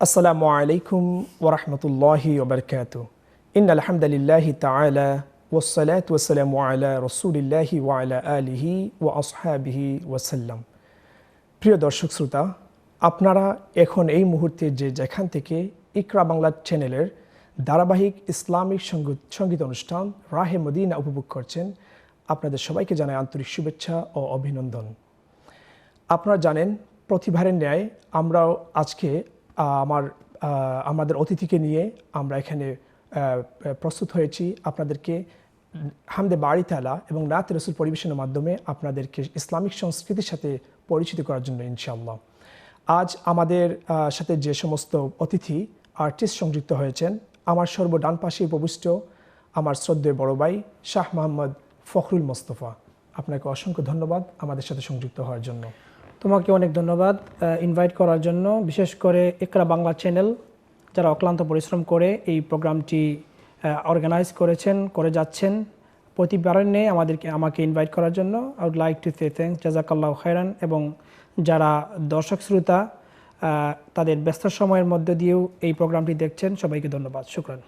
আসসালামু আলাইকুম ওয়া রাহমাতুল্লাহি ওয়া বারাকাতুহু। ইন্নাল হামদালিল্লাহি তাআলা ওয়াসসালাতু ওয়াসসালামু আলা রাসূলিল্লাহি ওয়া আলা আলিহি ওয়া আসহাবিহি ওয়া সাল্লাম। প্রিয় দর্শক শ্রোতা, আপনারা এখন এই মুহূর্তে যেখান থেকে ইকরা বাংলা চ্যানেলের ধারাবাহিক ইসলামিক সঙ্গীত অনুষ্ঠান রাহে মদিনা উপভোগ করছেন, আপনাদের সবাইকে জানাই আন্তরিক শুভেচ্ছা ও অভিনন্দন। আপনারা জানেন, প্রতিবারের ন্যায় আমরাও আজকে আমাদের অতিথিকে নিয়ে আমরা এখানে প্রস্তুত হয়েছি আপনাদেরকে হামদে বাড়ি তাআলা এবং নাত রাসূল পরিবেশনের মাধ্যমে আপনাদেরকে ইসলামিক সংস্কৃতির সাথে পরিচিত করার জন্য ইনশাআল্লাহ। আজ আমাদের সাথে যে সমস্ত অতিথি আর্টিস্ট সংযুক্ত হয়েছেন, আমার সর্বডান পাশে উপবিষ্ট আমার শ্রদ্ধেয় বড় ভাই শাহ মোহাম্মদ ফখরুল মোস্তফা, আপনাকে অসংখ্য ধন্যবাদ আমাদের সাথে সংযুক্ত হওয়ার জন্য। তোমাকে অনেক ধন্যবাদ ইনভাইট করার জন্য, বিশেষ করে ইকরা বাংলা চ্যানেল যারা অক্লান্ত পরিশ্রম করে এই প্রোগ্রামটি অর্গানাইজ করে যাচ্ছেন। প্রতিবারের নেই আমাকে ইনভাইট করার জন্য I would like to say thanks, জাযাকাল্লাহু খায়রান। এবং যারা দর্শক শ্রোতা তাদের ব্যস্ত সময়ের মধ্যে দিয়েও এই প্রোগ্রামটি দেখছেন, সবাইকে ধন্যবাদ, শুকরান।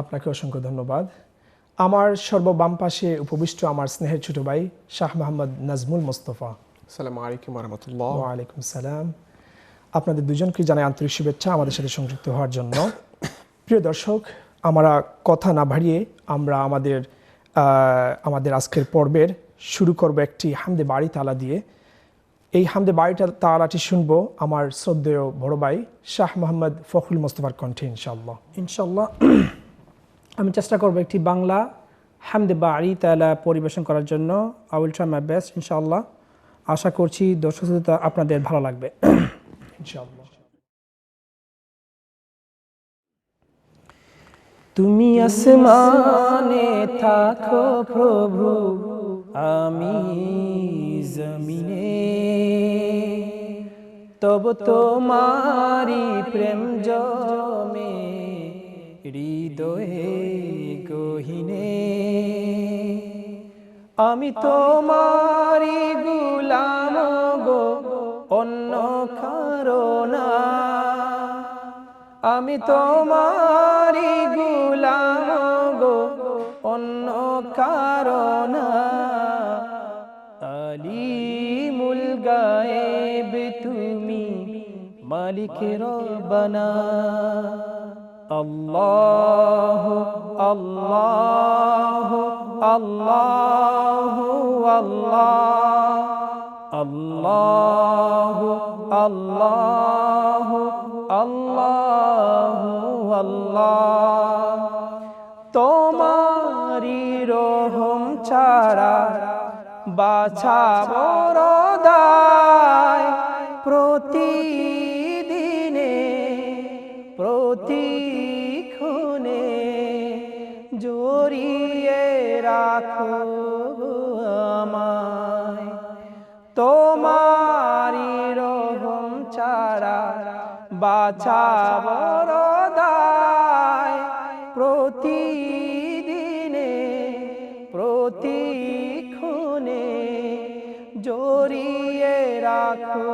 আপনাকে অসংখ্য ধন্যবাদ। আমার সর্ববাম পাশে উপবিষ্ট আমার স্নেহের ছোট ভাই শাহ মোহাম্মদ নাজমুল মোস্তফা। আসসালামু আলাইকুম ওয়া রাহমাতুল্লাহ। ওয়া আলাইকুম সালাম। আপনাদের দুজনকে জানাই আন্তরিক শুভেচ্ছা আমাদের সাথে সংযুক্ত হওয়ার জন্য। প্রিয় দর্শক, আমরা কথা না বাড়িয়ে আমরা আমাদের আজকের পর্বের শুরু করব একটি হামদে বাড়ি তাআলা দিয়ে। এই হামদে বাড়ি তাআলাটি শুনবো আমার শ্রদ্ধেয় বড় ভাই শাহ মোহাম্মদ ফখরুল মোস্তফার কণ্ঠে ইনশাআল্লাহ। আমি চেষ্টা করব একটি বাংলা হামদে বাড়ি তাআলা পরিবেশন করার জন্য। I will try my best ইনশাআল্লাহ। আশা করছি দর্শক শ্রোতা আপনাদের ভালো লাগবে ইনশাআল্লাহ। তুমি আসমানে থাকো প্রভু, আমি জমিনে, তবু তোমারি প্রেম জমে হৃদয়ে গহীনে। আমি তোমারি গোলাম গো, অন্য কারো না। আমি তোমারি গোলাম গো, অন্য কারো না। আলিমুল গায়েব তুমি, মালিক রব্বানা। আল্লাহ আল্লাহ আল্লাহ আল্লাহ আল্লাহ আল্লাহ আল্লাহ আল্লাহ। তোমারি রহম ছাড়া বাছা বড় দায়, প্রতিদিনে প্রতিক্ষণে জড়িয়ে রাখো আমায়। তোমারি রহম ছাড়া বাছা বড় দায়, প্রতিদিনে প্রতিক্ষণে জড়িয়ে রাখো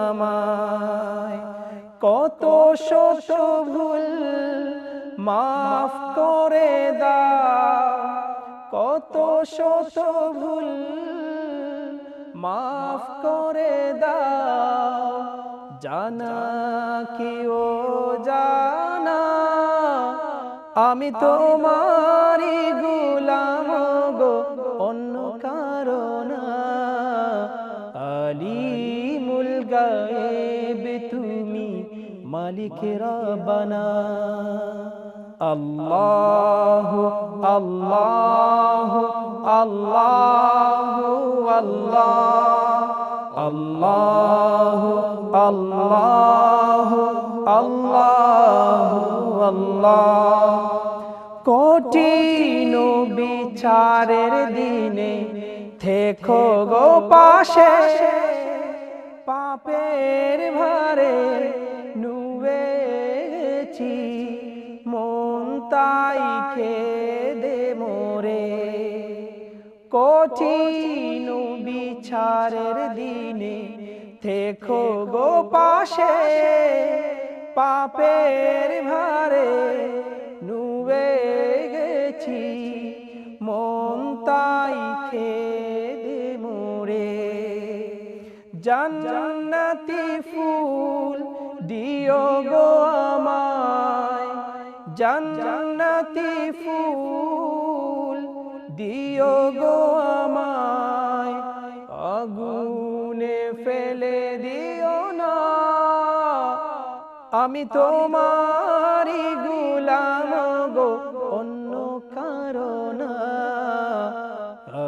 আমায়। কত শত ভুল মাফ করে দাও, কত শত ভুল মাফ করে দাও। জানা কি ও জানা, আমি তোমারি গোলাম গো, অন্য কারো না। আলিমুল গায়েব তুমি, মালিক রব্বানা। আল্লাহ আল্লাহ আল্লাহ আল্লাহ আল্লাহ আল্লাহ আল্লাহ। কঠিন বিচারের দিনে থেকো গো পাশে, পাপের ভারে নুয়েছি মন তাই খেদে মোরে। কঠিন বিচারের দিনে থেকো গো পাশে, পাপের ভারে নুয়ে গেছি, মন তাই খেদে মোরে। জান্নাতি ফুল দিও গো আমায়, জান্নাতি ফুল দিও গো আমায়, আগুনে ফেলে দিও না, আমি তোমারই গোলাম গো, অন্য কারো না।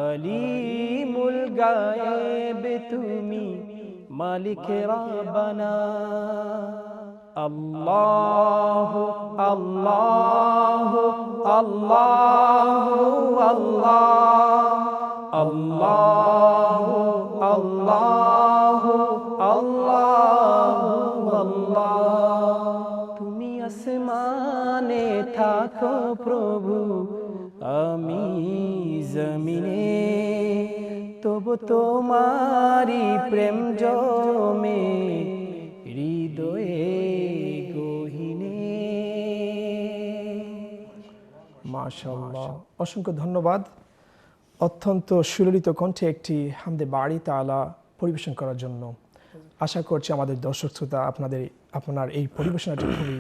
আলিমুল গায়েব তুমি, মালিক রাব্বানা। আল্লাহু আল্লাহু আল্লাহু আল্লাহু আল্লাহু আল্লাহু আল্লাহ। তুমি আসমানে থাকো প্রভু, আমি জমিনে, তবু তোমারি প্রেম জমে হৃদয়ে গহীনে। মাশাআল্লাহ, অসংখ্য ধন্যবাদ। অত্যন্ত সুললিত কণ্ঠে একটি হামদে বাড়ি তাআলা পরিবেশন করার জন্য। আশা করছি আমাদের দর্শক শ্রোতা আপনার এই পরিবেশনাটি খুবই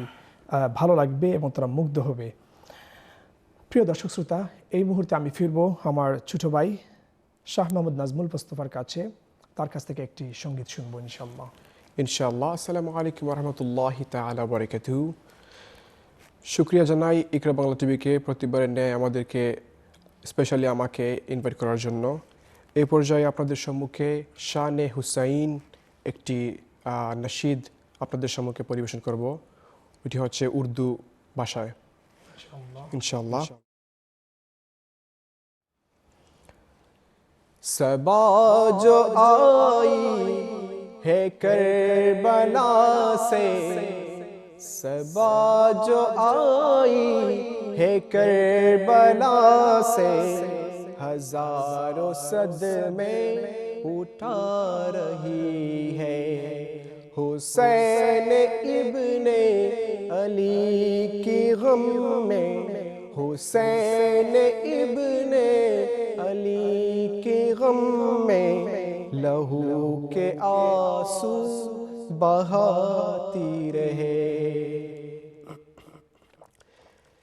ভালো লাগবে এবং তারা মুগ্ধ হবে। প্রিয় দর্শক শ্রোতা, এই মুহূর্তে আমি ফিরব আমার ছোট ভাই শাহ মোহাম্মদ নাজমুল মুস্তাফার কাছে। তার কাছ থেকে একটি সঙ্গীত শুনবো ইনশাআল্লাহ। ইনশাআল্লাহ। আসসালামু আলাইকুম রহমতুল্লাহি তাআলা বারাকাতুহু। শুকরিয়া জানাই ইকরা বাংলা টিভিকে প্রতিবারের ন্যায় আমাদেরকে, স্পেশালি আমাকে ইনভাইট করার জন্য। এই পর্যায়ে আপনাদের সম্মুখে শানে হুসাইন একটি নাশিদ আপনাদের সম্মুখে পরিবেশন করব। এটি হচ্ছে উর্দু ভাষায় ইনশাআল্লাহ। सबा जो आई है करबला से, सबा जो आई है करबला से, हजारों सदमे उठा रही है। हुसैन इब्ने अली की गम में, हुसैन इब्ने अली के गम में, लहू के आंसू बहाती रहे।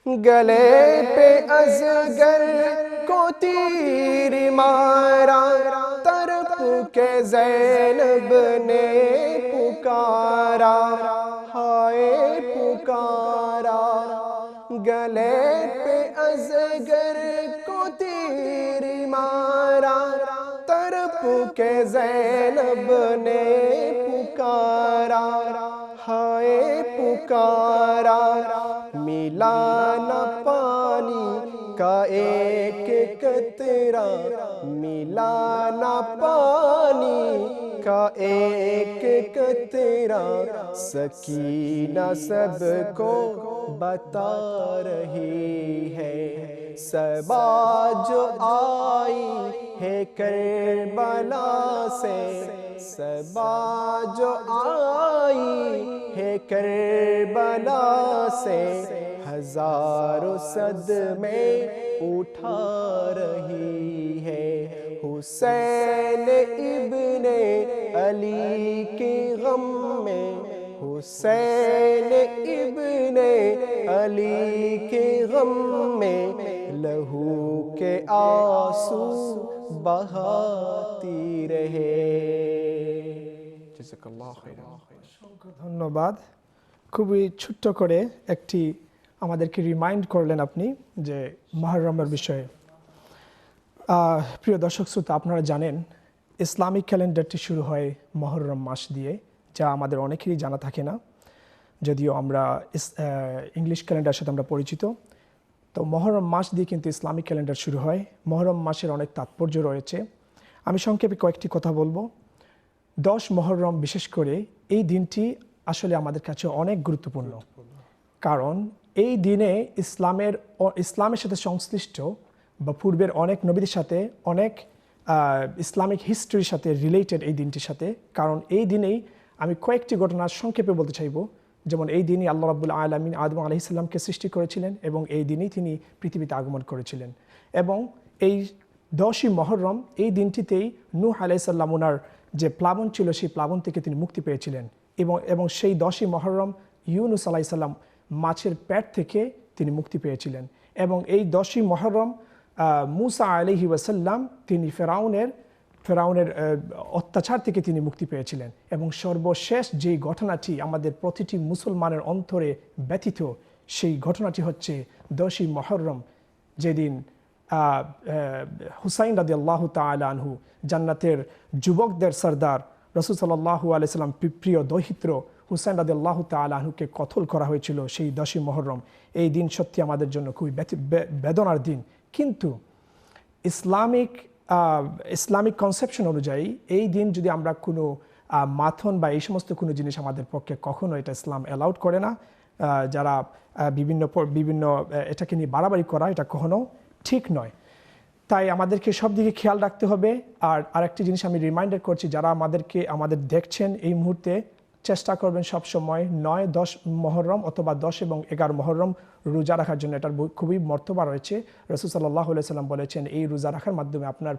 गले पे अजगर को तीर मारा, तरफ के ज़ैनब ने पुकारा, हाय पुकारा। गले पे अजगर को तीर मारा, तरफ के ज़ैनब ने पुकारा, हाय पुकारा। मिला न पानी का एक कतरा, मिला न पानी का एक कतरा, सकीना सबको बता रही है। सबा जो आई है करबला से, सबा जो आई है करबला से, हजारों सदमे उठा रही है। हुसैन इब्ने अली के गम में, हुसैन इब्ने अली के गम में, लहू के आंसू बहाती रहे। জাযাকাল্লাহু খাইরান। অসংখ্য ধন্যবাদ। খুবই ছোট্ট করে একটি আমাদেরকে রিমাইন্ড করলেন আপনি যে মুহররমের বিষয়ে। প্রিয় দর্শক শ্রোতা, আপনারা জানেন ইসলামিক ক্যালেন্ডারটি শুরু হয় মুহররম মাস দিয়ে, যা আমাদের অনেকেরই জানা থাকে না, যদিও আমরা ইংলিশ ক্যালেন্ডারের সাথে আমরা পরিচিত। তো মুহররম মাস দিয়ে কিন্তু ইসলামিক ক্যালেন্ডার শুরু হয়। মুহররম মাসের অনেক তাৎপর্য রয়েছে। আমি সংক্ষেপে কয়েকটি কথা বলবো। 10 মুহররম বিশেষ করে এই দিনটি আসলে আমাদের কাছে অনেক গুরুত্বপূর্ণ, কারণ এই দিনে ইসলামের সাথে সংশ্লিষ্ট বা পূর্বের অনেক নবীদের সাথে অনেক ইসলামিক হিস্ট্রির সাথে রিলেটেড এই দিনটির সাথে। কারণ এই দিনেই আমি কয়েকটি ঘটনা সংক্ষেপে বলতে চাইব, যেমন এই দিনই আল্লাহ রাব্বুল আলামিন আদম আলাইহিস সালামকে সৃষ্টি করেছিলেন এবং এই দিনই তিনি পৃথিবীতে আগমন করেছিলেন। এবং এই 10ই মুহররম এই দিনটিতেই নূহ আলাইহিস সালাম ওনার যে প্লাবন ছিল সেই প্লাবন থেকে তিনি মুক্তি পেয়েছিলেন এবং সেই 10ই মুহররম ইউনূস আলাইহিস সালাম মাছের পেট থেকে তিনি মুক্তি পেয়েছিলেন। এবং এই 10ই মুহররম মূসা আলাইহি ওয়াসাল্লাম তিনি ফেরাউনের অত্যাচার থেকে তিনি মুক্তি পেয়েছিলেন। এবং সর্বশেষ যেই ঘটনাটি আমাদের প্রতিটি মুসলমানের অন্তরে ব্যথিত, সেই ঘটনাটি হচ্ছে 10ই মুহররম, যেদিন হুসাইন রাদিয়াল্লাহু তাআলা আনহু, জান্নাতের যুবকদের সরদার, রাসূল সাল্লাল্লাহু আলাইহি সাল্লাম প্রিয় দৌহিত্র হুসাইন রাদিয়াল্লাহু তাআলা আনহুকে কতল করা হয়েছিল সেই 10ই মুহররম। এই দিন সত্যি আমাদের জন্য খুবই বেদনার দিন। কিন্তু ইসলামিক কনসেপশন অনুযায়ী এই দিন যদি আমরা কোনো মাথন বা এই সমস্ত কোনো জিনিস আমাদের পক্ষে কখনো এটা ইসলাম অ্যালাউড করে না। যারা বিভিন্ন এটাকে নিয়ে বাড়াবাড়ি করা, এটা কখনো ঠিক নয়। তাই আমাদেরকে সব দিকে খেয়াল রাখতে হবে। আর আরেকটি জিনিস আমি রিমাইন্ডার করছি, যারা আমাদের দেখছেন এই মুহূর্তে, চেষ্টা করবেন সব সময় 9, 10 মুহররম অথবা 10 এবং 11 মুহররম রোজা রাখার জন্য। এটার খুবই মর্তবা রয়েছে। রাসূল সাল্লাল্লাহু আলাইহি সাল্লাম বলেছেন এই রোজা রাখার মাধ্যমে আপনার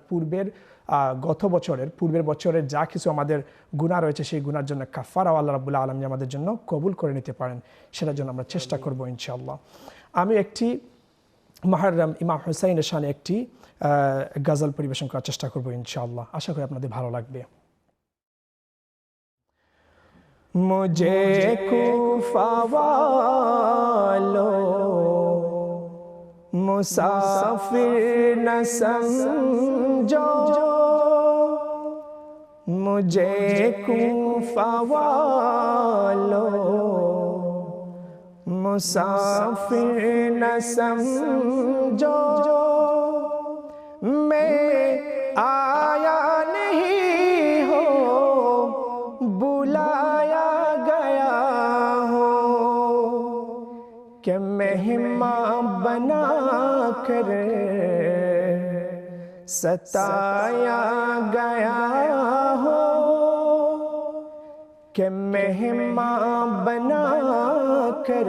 পূর্বের বছরের যা কিছু আমাদের গুনাহ রয়েছে সেই গুনার জন্য কাফারা আল্লাহ রাব্বুল আলামিন আমাদের জন্য কবুল করে নিতে পারেন। সেটার জন্য আমরা চেষ্টা করব ইনশাআল্লাহ। আমি একটি মুহররম ইমাম হুসাইনের শানে একটি গজল পরিবেশন করার চেষ্টা করব ইনশাআল্লাহ। আশা করি আপনাদের ভালো লাগবে। मुझे कूफा वालों मुसाफिर न समझो, मुझे कूफा वालों मुसाफिर न समझो, मैं आया नहीं हो बुलाया गया हो, कि मेहमान बना कर सताया गया हो, कि मेहमान बना कर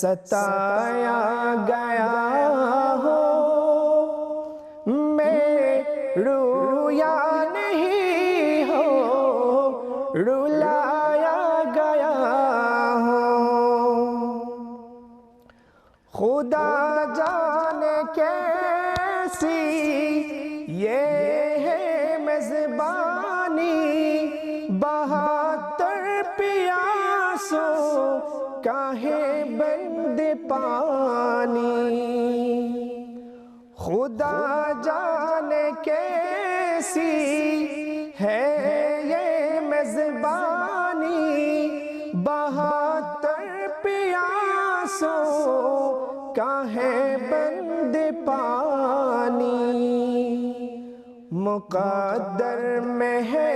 सताया गया हो, मैं रोया नहीं हो रुलाया गया हो। खुदा जाने कैसी ये है मेज़बानी, 72 प्यासों का है बंद पानी, खुदा जाने कैसी है ये मेज़बानी, 72 प्यासों का है बंद पानी, मुक़द्दर में है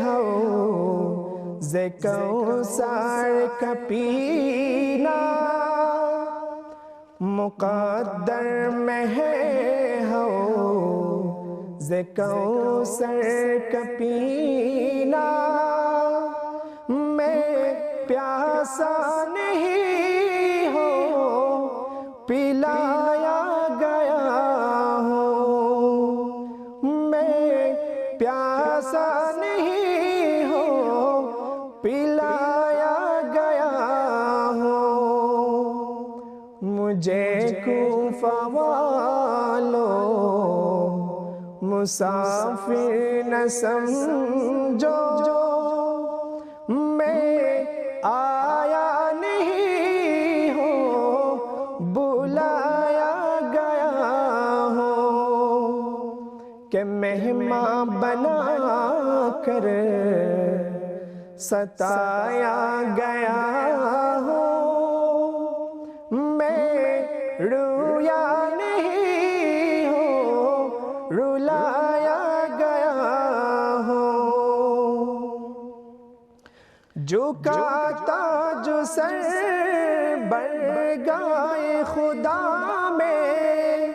हौज़ कौसर का पीना, मुक़द्दर में है हौज़ कौसर का पीना, मैं प्यासा नहीं हो पिलाया गया हो, मैं प्यासा नहीं हो पिलाया गया हो, मुझे कूफा वालों मुसाफिर न समझो, मैं आया नहीं हो बुलाया गया हो, कि मेहमान बना कर सताया गया हो, मैं रोया नहीं हो रुलाया गया हो, झुकाता जो सर बरगाए खुदा में,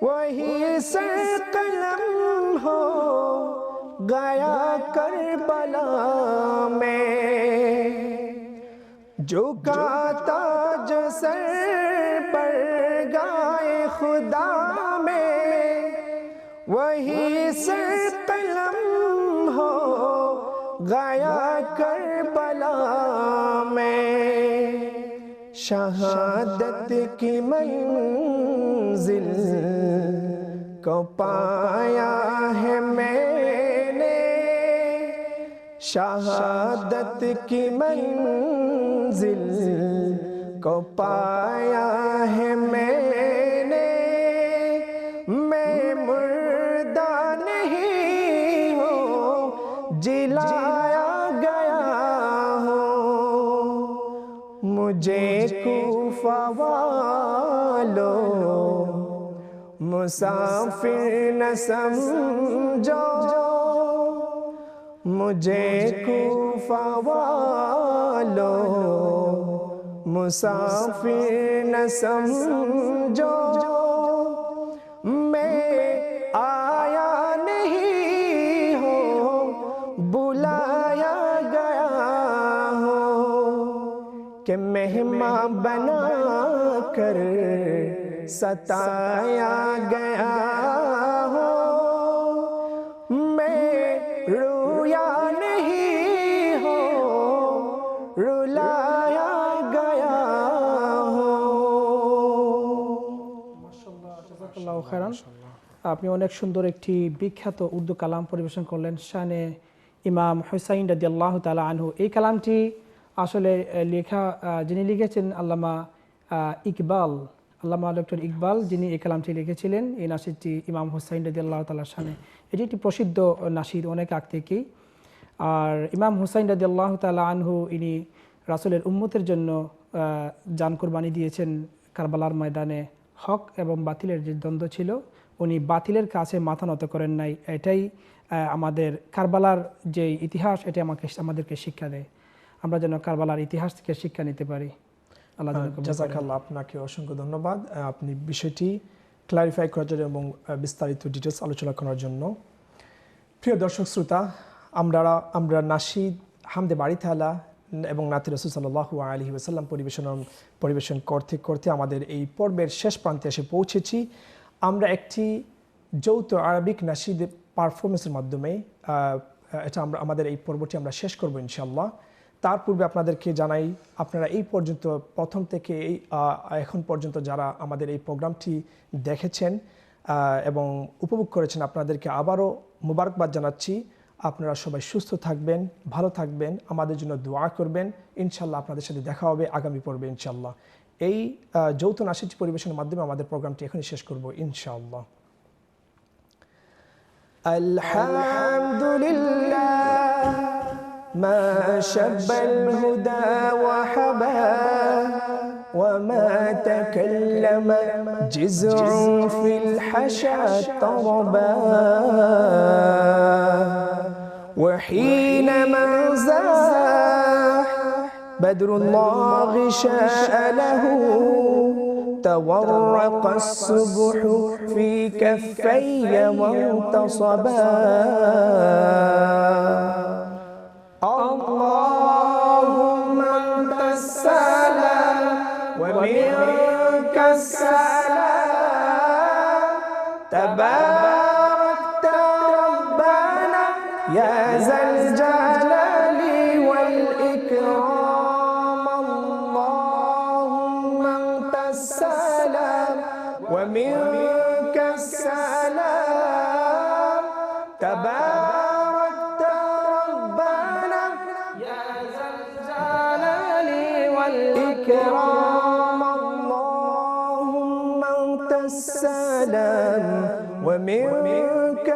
वही सर कलम हो गया करबला में, جھکاتا جو سر پر گائے خدا میں وہی سر قلم ہو گیا کربلا میں شہادت کی منزل کو پایا ہے میں نے شہادت کی منزل کو پایا ہے میں نے میں مردہ نہیں ہوں جلایا گیا ہوں مجھے کوفہ والوں مسافر نہ سمجھو مجھے کوفہ والوں مسافر نہ سمجھو میں آیا نہیں ہوں بلایا گیا ہوں کہ مہمان بنا کر ستایا گیا ہوں میں رویا نہیں ہوں رلایا گیا জাযাকাল্লাহু খায়রান। আপনি অনেক সুন্দর একটি বিখ্যাত উর্দু কালাম পরিবেশন করলেন শানে ইমাম হুসাইন রাদিয়াল্লাহু তাআলা আনহু। এই কালামটি আসলে লেখা যিনি লিখেছেন আল্লামা ইকবাল, আল্লামা ডক্টর ইকবাল যিনি এই কালামটি লিখেছিলেন। এই নাসিদটি ইমাম হুসাইন রাদিয়াল্লাহু তাআলার শানে, এটি একটি প্রসিদ্ধ নাসিদ অনেক আগ থেকেই। আর ইমাম হুসাইন রাদিয়াল্লাহু তাআলা আনহু ইনি রাসূলের উম্মতের জন্য জান কুরবানি দিয়েছেন কারবালার ময়দানে। হক এবং বাতিলের যে দ্বন্দ্ব ছিল উনি বাতিলের কাছে মাথা নত করেন নাই। এটাই আমাদের কারবালার যে ইতিহাস, এটি আমাদেরকে শিক্ষা দেয়। আমরা যেন কারবালার ইতিহাস থেকে শিক্ষা নিতে পারি। আল্লাহ জাযাকাল্লাহ, আপনাকে অসংখ্য ধন্যবাদ আপনি বিষয়টি ক্লারিফাই করার জন্য এবং বিস্তারিত ডিটেলস আলোচনা করার জন্য। প্রিয় দর্শক শ্রোতা, আমরা নাশিদ হামদে বাড়ি তাআলা এবং নাতে রাসূল সাল্লাল্লাহু আলাইহি ওয়াসাল্লাম পরিবেশন করতে করতে আমাদের এই পর্বের শেষ প্রান্তে এসে পৌঁছেছি। আমরা একটি যৌথ আরবিক নাশিদ পারফরমেন্সের মাধ্যমে আমাদের এই পর্বটি আমরা শেষ করব ইনশাআল্লাহ। তার পূর্বে আপনাদেরকে জানাই, আপনারা এই পর্যন্ত প্রথম থেকে এখন পর্যন্ত যারা আমাদের এই প্রোগ্রামটি দেখেছেন এবং উপভোগ করেছেন, আপনাদেরকে আবারও মোবারকবাদ জানাচ্ছি। আপনারা সবাই সুস্থ থাকবেন, ভালো থাকবেন, আমাদের জন্য দোয়া করবেন। ইনশাআল্লাহ আপনাদের সাথে দেখা হবে আগামী পর্বে ইনশাআল্লাহ। এই যৌথ নাশিদ পরিবেশনের মাধ্যমে আমাদের প্রোগ্রামটি এখনই শেষ করব ইনশাআল্লাহ। আলহামদুলিল্লাহ মা শাব্বাল হুদা ওয়া হাবা ওয়া মা তাকাল্লামা জিজউন ফিল হাশা তারবা وحينما زاح بدر الله شاء له تورق الصبح في كفي وانتصبا اللهم انت السلام ومنك السلام تباركت ربنا يا ذا الجلال والإكرام اللهم انت السلام ومنك السلام تباركت ربنا يا ذا الجلال والإكرام اللهم انت السلام ومنك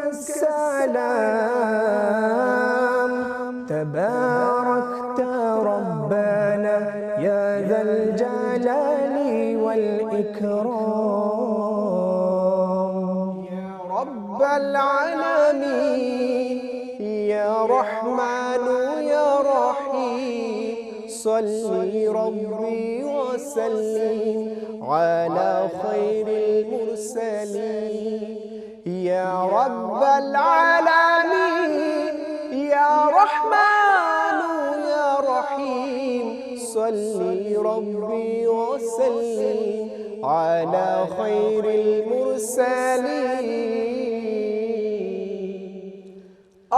السلام تباركت ربنا يا ذا الجلال والإكرام يا رب العالمين يا رحمن يا رحيم صل ربي وسلم على خير المرسلين يا رب العالمين يا رحمن يا رحيم صل ربي وسلم على خير المرسلين.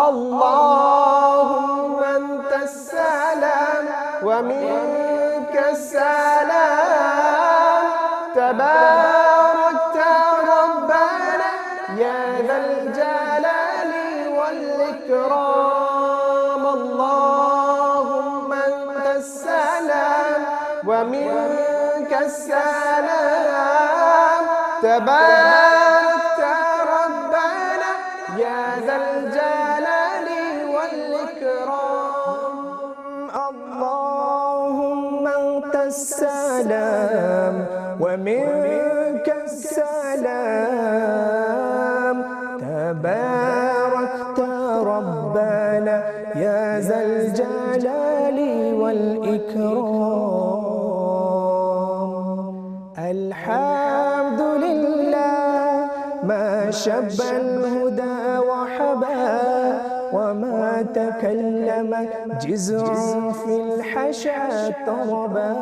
اللهم أنت السلام ومنك السلام، تباركت ربنا يا ذا الجلال والإكرام. اللهم أنت السلام ومنك السلام، تباركت ربنا يا ذا الجلال والإكرام. اللهم أنت السلام ومنك السلام، تباركت ربنا يا ذا الجلال والإكرام. الحمد لله ما شب الهدى وحبا، وما تكلم جزع في الحشا طربا،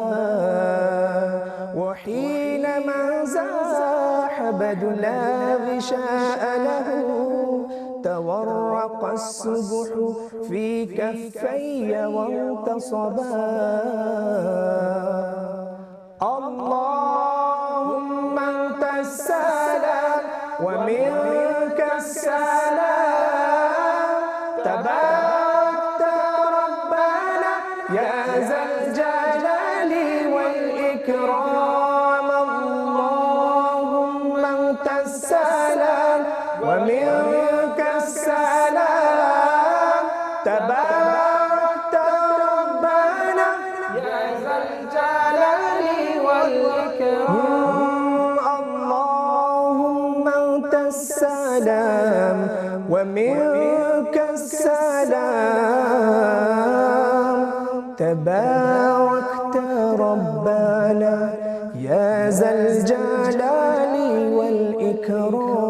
وحينما زاح بدلا غشاء له، تورق السبح في كفي وانتصبا. اللهم أنت السلام ومنك السلام، تباركت ربنا يا ذا الجلال والإكرام. اللهم أنت السلام ومنك السلام، تباركت ربنا يا ذا الجلال والإكرام. اللهم أنت السلام ومنك السلام، تباركت ربنا يا ذا الجلال والإكرام.